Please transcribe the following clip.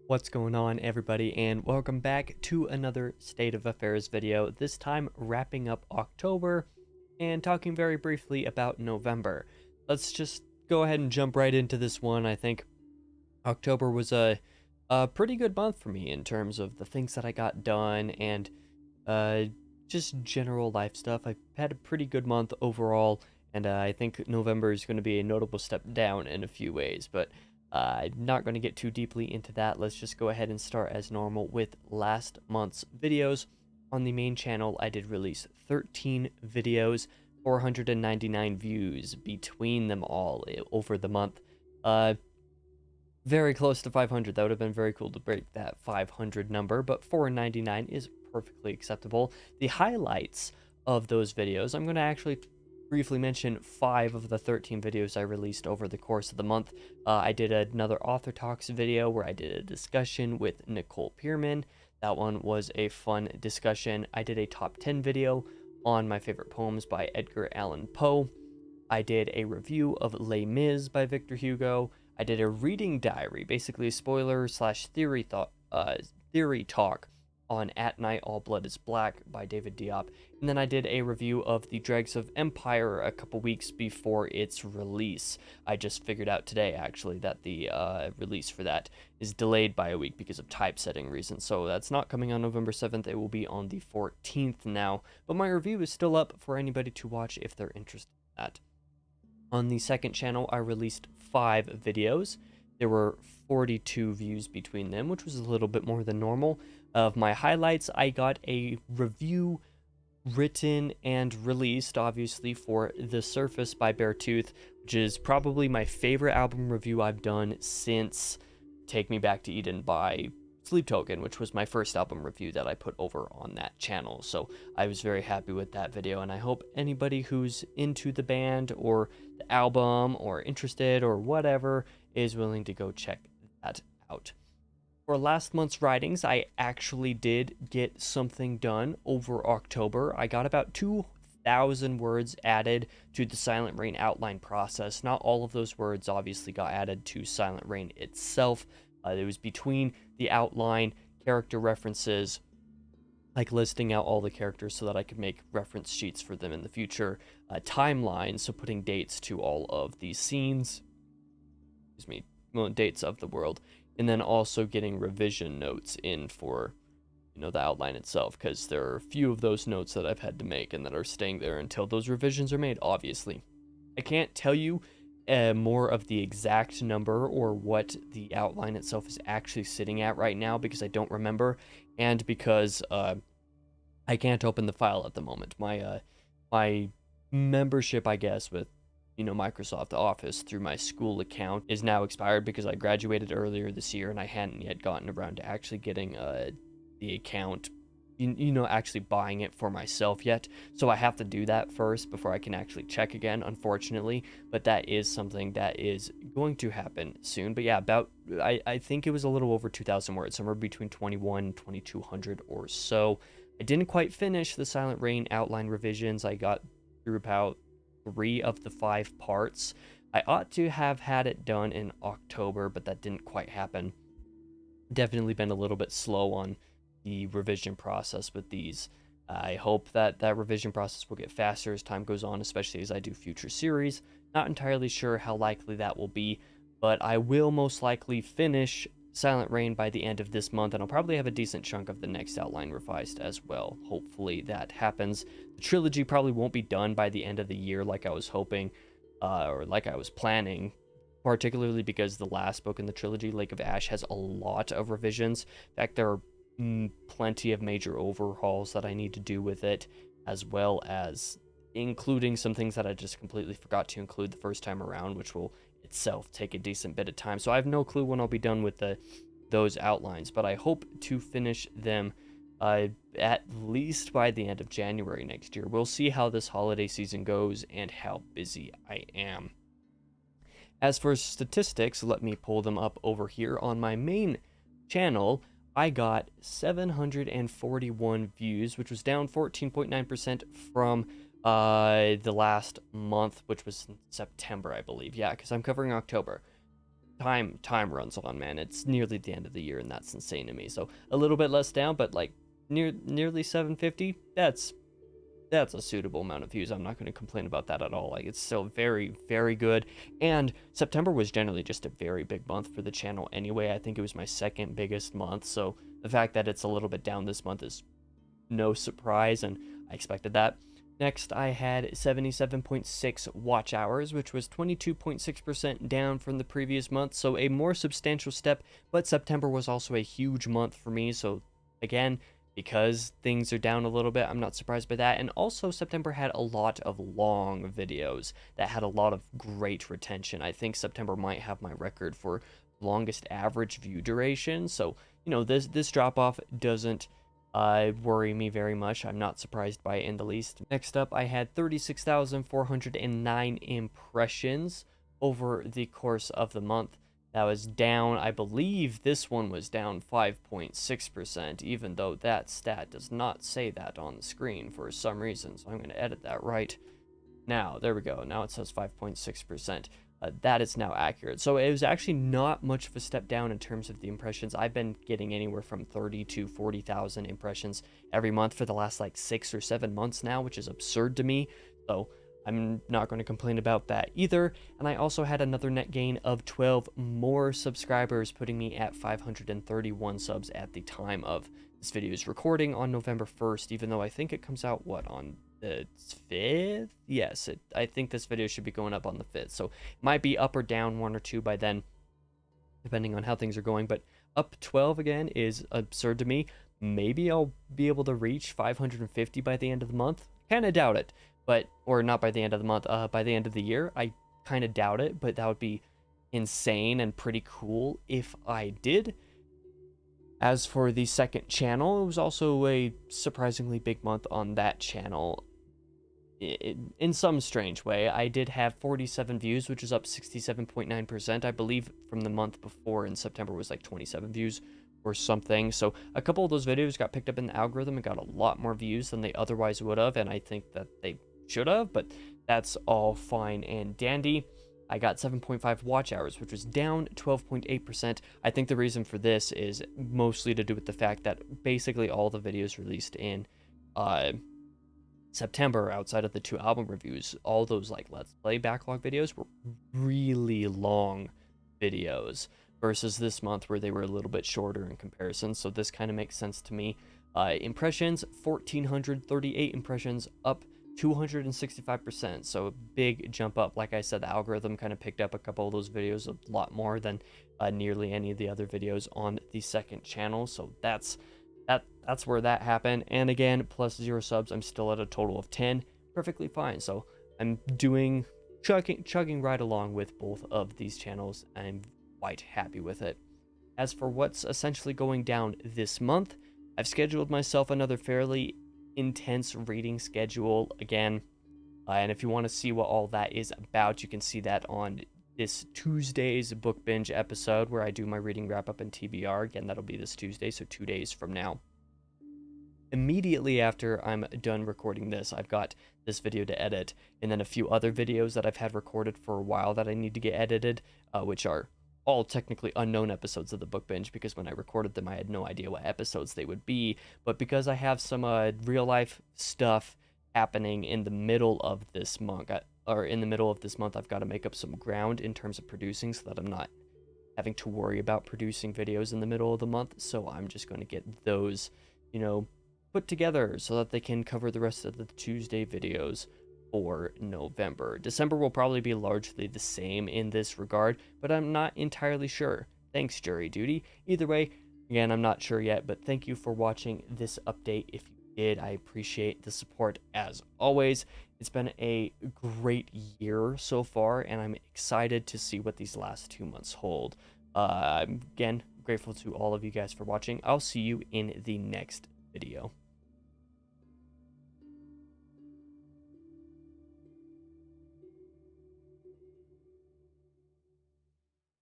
What's going on, everybody, and welcome back to another State of Affairs video, this time wrapping up October and talking very briefly about November. Let's just go ahead and jump right into this one. I think October was a pretty good month for me in terms of the things that I got done and uh, just general life stuff. I had a pretty good month overall, and I think November is going to be a notable step down in a few ways, but I'm not going to get too deeply into that. Let's just go ahead and start as normal with last month's videos. On the main channel, I did release 13 videos, 499 views between them all over the month. Very close to 500. That would have been very cool to break that 500 number, but 499 is perfectly acceptable. The highlights of those videos, I'm going to actually briefly mention 5 of the 13 videos I released over the course of the month. I did another Author Talks video where I did a discussion with Nicole Pierman. That one was a fun discussion. I did a top 10 video on my favorite poems by Edgar Allan Poe. I did a review of Les Mis by Victor Hugo. I did a reading diary, basically a spoiler slash theory talk on At Night All Blood is Black by David Diop. And then I did a review of The Dregs of Empire a couple weeks before its release. I just figured out today, actually, that the release for that is delayed by a week because of typesetting reasons. So that's not coming on November 7th. It will be on the 14th now. But my review is still up for anybody to watch if they're interested in that. On the second channel, I released 5 videos. There were 42 views between them, which was a little bit more than normal. Of my highlights, I got a review written and released, obviously, for The Surface by Beartooth, which is probably my favorite album review I've done since Take Me Back to Eden by Sleep Token, which was my first album review that I put over on that channel. So I was very happy with that video, and I hope anybody who's into the band or the album or interested or whatever is willing to go check that out. For last month's writings, I actually did get something done over October. I got about 2,000 words added to the Silent Rain outline process. Not all of those words obviously got added to Silent Rain itself. It was between the outline, character references, like listing out all the characters so that I could make reference sheets for them in the future, timelines, so putting dates to all of these scenes, dates of the world, and then also getting revision notes in for, the outline itself, because there are a few of those notes that I've had to make and that are staying there until those revisions are made, obviously. I can't tell you more of the exact number or what the outline itself is actually sitting at right now because I don't remember, and because I can't open the file at the moment. My membership, I guess, with Microsoft Office through my school account is now expired because I graduated earlier this year and I hadn't yet gotten around to actually getting the account, actually buying it for myself yet. So I have to do that first before I can actually check again, unfortunately. But that is something that is going to happen soon. But yeah, I think it was a little over 2,000 words, somewhere between 21 and 2,200 or so. I didn't quite finish the Silent Rain outline revisions. I got through about 3 of the 5 parts. I ought to have had it done in October, but that didn't quite happen. Definitely been a little bit slow on the revision process with these. I hope that revision process will get faster as time goes on, especially as I do future series. Not entirely sure how likely that will be, but I will most likely finish Silent Rain by the end of this month, and I'll probably have a decent chunk of the next outline revised as well. Hopefully that happens. The trilogy probably won't be done by the end of the year like I was hoping, or like I was planning, particularly because the last book in the trilogy, Lake of Ash, has a lot of revisions. In fact, there are plenty of major overhauls that I need to do with it, as well as including some things that I just completely forgot to include the first time around, which will itself take a decent bit of time. So I have no clue when I'll be done with those outlines, but I hope to finish them at least by the end of January next year. We'll see how this holiday season goes and how busy I am. As for statistics, let me pull them up over here on my main channel. I got 741 views, which was down 14.9% from The last month, which was in September, I believe. Yeah, because I'm covering October. Time runs on, man. It's nearly the end of the year, and that's insane to me. So a little bit less down, but like nearly 750. That's a suitable amount of views. I'm not going to complain about that at all. Like, it's still very, very good. And September was generally just a very big month for the channel anyway. I think it was my second biggest month. So the fact that it's a little bit down this month is no surprise, and I expected that. Next, I had 77.6 watch hours, which was 22.6% down from the previous month, so a more substantial step, but September was also a huge month for me, so again, because things are down a little bit, I'm not surprised by that. And also, September had a lot of long videos that had a lot of great retention. I think September might have my record for longest average view duration, so this drop off doesn't worry me very much. I'm not surprised by it in the least. Next up, I had 36,409 impressions over the course of the month. That was down, I believe this one was down 5.6%, even though that stat does not say that on the screen for some reason. So I'm going to edit that right now. There we go. Now it says 5.6%. That is now accurate. So it was actually not much of a step down in terms of the impressions. I've been getting anywhere from 30 to 40,000 impressions every month for the last like 6 or 7 months now, which is absurd to me. So I'm not going to complain about that either. And I also had another net gain of 12 more subscribers, putting me at 531 subs at the time of this video's recording on November 1st, even though I think it comes out, on the 5th? Yes, I think this video should be going up on the 5th, so it might be up or down 1 or 2 by then, depending on how things are going, but up 12 again is absurd to me. Maybe I'll be able to reach 550 by the end of the month. Kind of doubt it, or not by the end of the month, by the end of the year. I kind of doubt it, but that would be insane and pretty cool if I did. As for the second channel, it was also a surprisingly big month on that channel. In some strange way, I did have 47 views, which is up 67.9%. I believe from the month before in September was like 27 views or something. So a couple of those videos got picked up in the algorithm and got a lot more views than they otherwise would have, and I think that they should have, but that's all fine and dandy. I got 7.5 watch hours, which was down 12.8%. I think the reason for this is mostly to do with the fact that basically all the videos released in September, outside of the 2 album reviews, all those like Let's Play backlog videos were really long videos versus this month where they were a little bit shorter in comparison. So this kind of makes sense to me. Impressions, 1,438 impressions, up 265%, so a big jump up. Like I said, the algorithm kind of picked up a couple of those videos a lot more than nearly any of the other videos on the second channel, so that's where that happened. And again, plus 0 subs, I'm still at a total of 10, perfectly fine. So I'm chugging right along with both of these channels. I'm quite happy with it. As for what's essentially going down this month, I've scheduled myself another fairly intense reading schedule again, and if you want to see what all that is about, you can see that on this Tuesday's book binge episode where I do my reading wrap up and TBR. Again, that'll be this Tuesday, so 2 days from now. Immediately after I'm done recording this, I've got this video to edit, and then a few other videos that I've had recorded for a while that I need to get edited, which are all technically unknown episodes of the book binge, because when I recorded them I had no idea what episodes they would be. But because I have some real life stuff happening in the middle of this month, I've got to make up some ground in terms of producing so that I'm not having to worry about producing videos in the middle of the month. So I'm just going to get those, put together so that they can cover the rest of the Tuesday videos for November. December will probably be largely the same in this regard, but I'm not entirely sure. Thanks, jury duty. Either way, again, I'm not sure yet, but thank you for watching this update. If you did, I appreciate the support as always. It's been a great year so far, and I'm excited to see what these last 2 months hold. I'm again grateful to all of you guys for watching. I'll see you in the next video.